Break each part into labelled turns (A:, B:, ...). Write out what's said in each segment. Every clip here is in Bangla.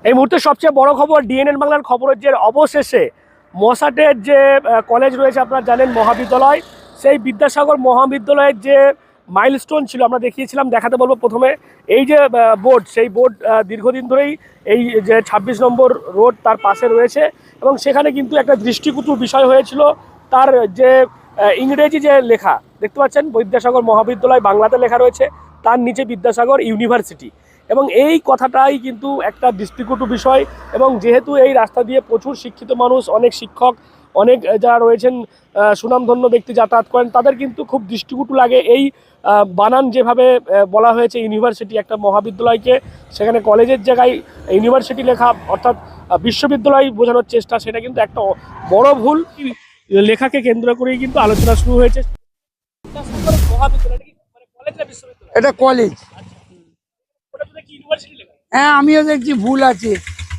A: এই মুহূর্তে সবচেয়ে বড় খবর ডিএনএন বাংলার খবরের যে অবশেষে মশাটের যে কলেজ রয়েছে আপনারা জানেন মহাবিদ্যালয়, সেই বিদ্যাসাগর মহাবিদ্যালয়ের যে মাইলস্টোন ছিল আমরা দেখিয়েছিলাম, দেখাতে বলবো প্রথমে এই যে বোর্ড, সেই বোর্ড দীর্ঘদিন ধরেই এই যে ২৬ নম্বর রোড তার পাশে রয়েছে এবং সেখানে কিন্তু একটা দৃষ্টিকটু বিষয় হয়েছিল। তার যে ইংরেজি যে লেখা দেখতে পাচ্ছেন বিদ্যাসাগর মহাবিদ্যালয় বাংলাতে লেখা রয়েছে, তার নিচে বিদ্যাসাগর ইউনিভার্সিটি, এবং এই কথাটাই কিন্তু একটা দৃষ্টিকটু বিষয়। এবং যেহেতু এই রাস্তা দিয়ে প্রচুর শিক্ষিত মানুষ, অনেক শিক্ষক, অনেক যারা রয়েছেন সুনামধন্য ব্যক্তি যাতায়াত করেন, তাদের কিন্তু খুব দৃষ্টিকটু লাগে এই বানান যেভাবে বলা হয়েছে ইউনিভার্সিটি একটা মহাবিদ্যালয়কে, সেখানে কলেজের জায়গায় ইউনিভার্সিটি লেখা অর্থাৎ বিশ্ববিদ্যালয় বোঝানোর চেষ্টা, সেটা কিন্তু একটা বড় ভুল। লেখাকে কেন্দ্র করেই কিন্তু আলোচনা শুরু হয়েছে।
B: এটা কলেজ। হ্যাঁ, আমিও দেখছি ভুল আছে।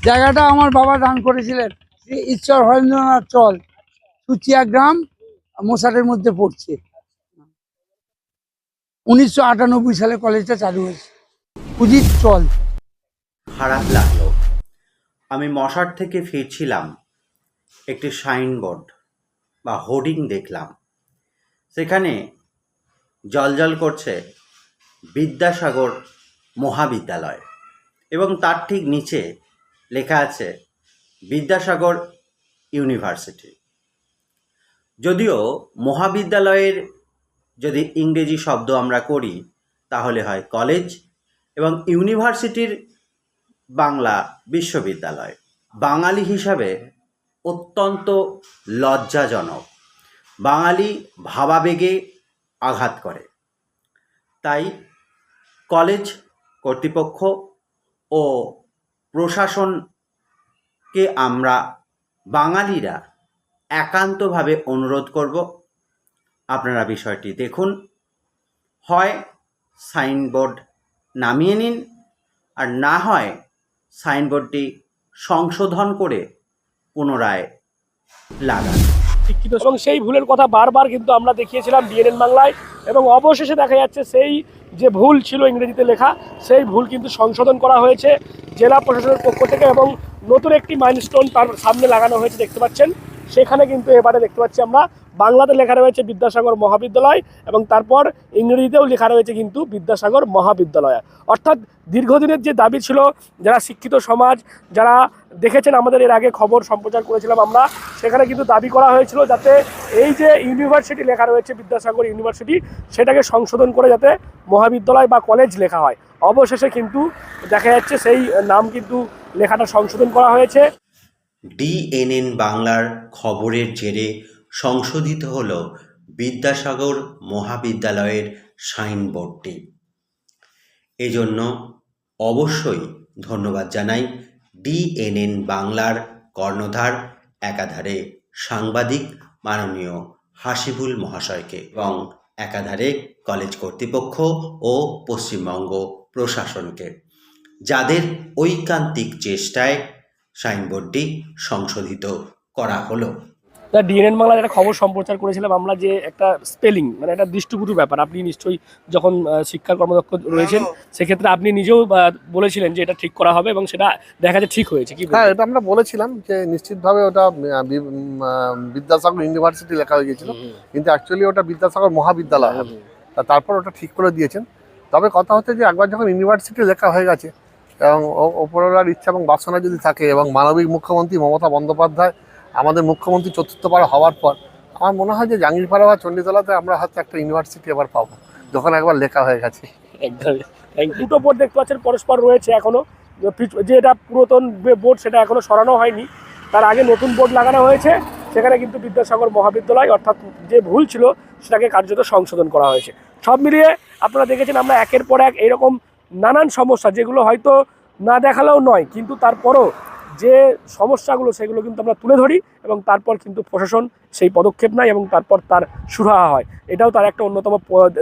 B: জায়গাটা আমার বাবা দান করেছিলেন, ঈশ্বর হরেন্দ্রনাথ চল, সুচিয়া গ্রাম, মশাটের মধ্যে পড়ছে। 1998 সালে কলেজটা চালু হয়েছে। উদিত চল।
C: খারাপ লাগলো। আমি মশাট থেকে ফিরছিলাম, একটি সাইনবোর্ড বা হোর্ডিং দেখলাম। সেখানে জ্বলজ্বল করছে বিদ্যাসাগর মহাবিদ্যালয় এবং তার ঠিক নিচে লেখা আছে বিদ্যাসাগর ইউনিভার্সিটি। যদিও মহাবিদ্যালয়ের যদি ইংরেজি শব্দ আমরা করি তাহলে হয় কলেজ, এবং ইউনিভার্সিটির বাংলা বিশ্ববিদ্যালয়। বাঙালি হিসাবে অত্যন্ত লজ্জাজনক, বাঙালি ভাবাবেগে আঘাত করে। তাই কলেজ কর্তৃপক্ষ ও প্রশাসনকে আমরা বাঙালিরা একান্তভাবে অনুরোধ করব, আপনারা বিষয়টি দেখুন। হয় সাইনবোর্ড নামিয়ে নিন, আর না হয় সাইনবোর্ডটি সংশোধন করে পুনরায় লাগান।
A: শিক্ষিত এবং সেই ভুলের কথা বারবার কিন্তু আমরা দেখিয়েছিলাম ডিএনএন বাংলায়, এবং অবশেষে দেখা যাচ্ছে সেই যে ভুল ছিল ইংরেজিতে লেখা, সেই ভুল কিন্তু সংশোধন করা হয়েছে জেলা প্রশাসনের পক্ষ থেকে, এবং নতুন একটি মাইলস্টোন তার সামনে লাগানো হয়েছে দেখতে পাচ্ছেন। সেখানে কিন্তু এবারে দেখতে পাচ্ছি আমরা বাংলাতে লেখা রয়েছে বিদ্যাসাগর মহাবিদ্যালয়, এবং তারপর ইংরেজিতেও লেখা রয়েছে কিন্তু বিদ্যাসাগর মহাবিদ্যালয়। অর্থাৎ দীর্ঘদিনের যে দাবি ছিল, যারা শিক্ষিত সমাজ, যারা দেখেছেন আমাদের এর আগে খবর সম্প্রচার করেছিলাম আমরা, সেখানে কিন্তু দাবি করা হয়েছিল যাতে এই যে ইউনিভার্সিটি লেখা রয়েছে বিদ্যাসাগর ইউনিভার্সিটি, সেটাকে সংশোধন করে যাতে মহাবিদ্যালয় বা কলেজ লেখা হয়। অবশেষে কিন্তু দেখা যাচ্ছে সেই নাম কিন্তু লেখাটা সংশোধন করা হয়েছে।
C: ডিএনএন বাংলার খবরের জেরে সংশোধিত হল বিদ্যাসাগর মহাবিদ্যালয়ের সাইনবোর্ডটি। এজন্য অবশ্যই ধন্যবাদ জানাই ডিএনএন বাংলার কর্ণধার, একাধারে সাংবাদিক মাননীয় হাসিবুল মহাশয়কে, এবং একাধারে কলেজ কর্তৃপক্ষ ও পশ্চিমবঙ্গ প্রশাসনকে, যাদের ঐকান্তিক চেষ্টায় সাইনবোর্ডটি সংশোধিত করা হলো।
A: ডিএনএন বাংলার একটা খবর সম্প্রচার করেছিলাম আমরা, যে একটা স্পেলিং মানে একটা দৃষ্টিকটু ব্যাপার। আপনি নিশ্চয়ই যখন শিক্ষা কর্মদক্ষ রয়েছেন, সেক্ষেত্রে আপনি নিজেও বলেছিলেন যে এটা ঠিক করা হবে, এবং সেটা দেখা যায় ঠিক হয়েছে। কি
D: হ্যাঁ, এটা আমরা বলেছিলাম যে নিশ্চিতভাবে ওটা বিদ্যাসাগর ইউনিভার্সিটি লেখা হয়ে গিয়েছিল, কিন্তু অ্যাকচুয়ালি ওটা বিদ্যাসাগর মহাবিদ্যালয় হবে। তারপর ওটা ঠিক করে দিয়েছেন। তবে কথা হচ্ছে যে একবার যখন ইউনিভার্সিটি লেখা হয়ে গেছে, এবং ওপরওয়ালার ইচ্ছা এবং বাসনা যদি থাকে, এবং মানবিক মুখ্যমন্ত্রী মমতা বন্দ্যোপাধ্যায় আমাদের মুখ্যমন্ত্রী চতুর্থবার হওয়ার পর, আমার মনে হয় যে জাঙ্গিরপাড়া বা চণ্ডীতলাতে আমরা হয়তো একটা ইউনিভার্সিটি এবার পাবো, যখন একবার লেখা হয়ে গেছে।
A: একদমই। দুটো বোর্ড দেখতে পাচ্ছেন পরস্পর রয়েছে এখনো, যে এটা পুরাতন বোর্ড সেটা এখনো সরানো হয়নি, তার আগে নতুন বোর্ড লাগানো হয়েছে। সেখানে কিন্তু বিদ্যাসাগর মহাবিদ্যালয় অর্থাৎ যে ভুল ছিল সেটাকে কার্যত সংশোধন করা হয়েছে। সব মিলিয়ে আপনারা দেখেছেন আমরা একের পর এক এইরকম নানান সমস্যা, যেগুলো হয়তো না দেখালেও নয়, কিন্তু তারপরও যে সমস্যাগুলো সেগুলো কিন্তু আমরা তুলে ধরি, এবং তারপর কিন্তু প্রশাসন সেই পদক্ষেপ নেয় এবং তারপর তার সুরাহা হয়। এটাও তার একটা অন্যতম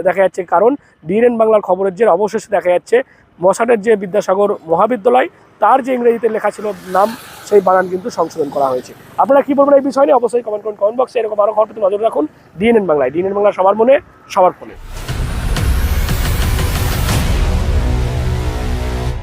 A: দেখা যাচ্ছে কারণ। ডিএনএন বাংলার খবরের যে অবশেষে দেখা যাচ্ছে মশাটের যে বিদ্যাসাগর মহাবিদ্যালয়, তার যে ইংরেজিতে লেখা ছিল নাম, সেই বানান কিন্তু সংশোধন করা হয়েছে। আপনারা কি বলবেন এই বিষয় নিয়ে অবশ্যই কমেন্ট করুন কমেন্ট বক্সে। এরকম আরও খবর পেতে নজর রাখুন ডিএনএন বাংলায়। ডিএনএন বাংলা সবার মনে, সবার ফোনে।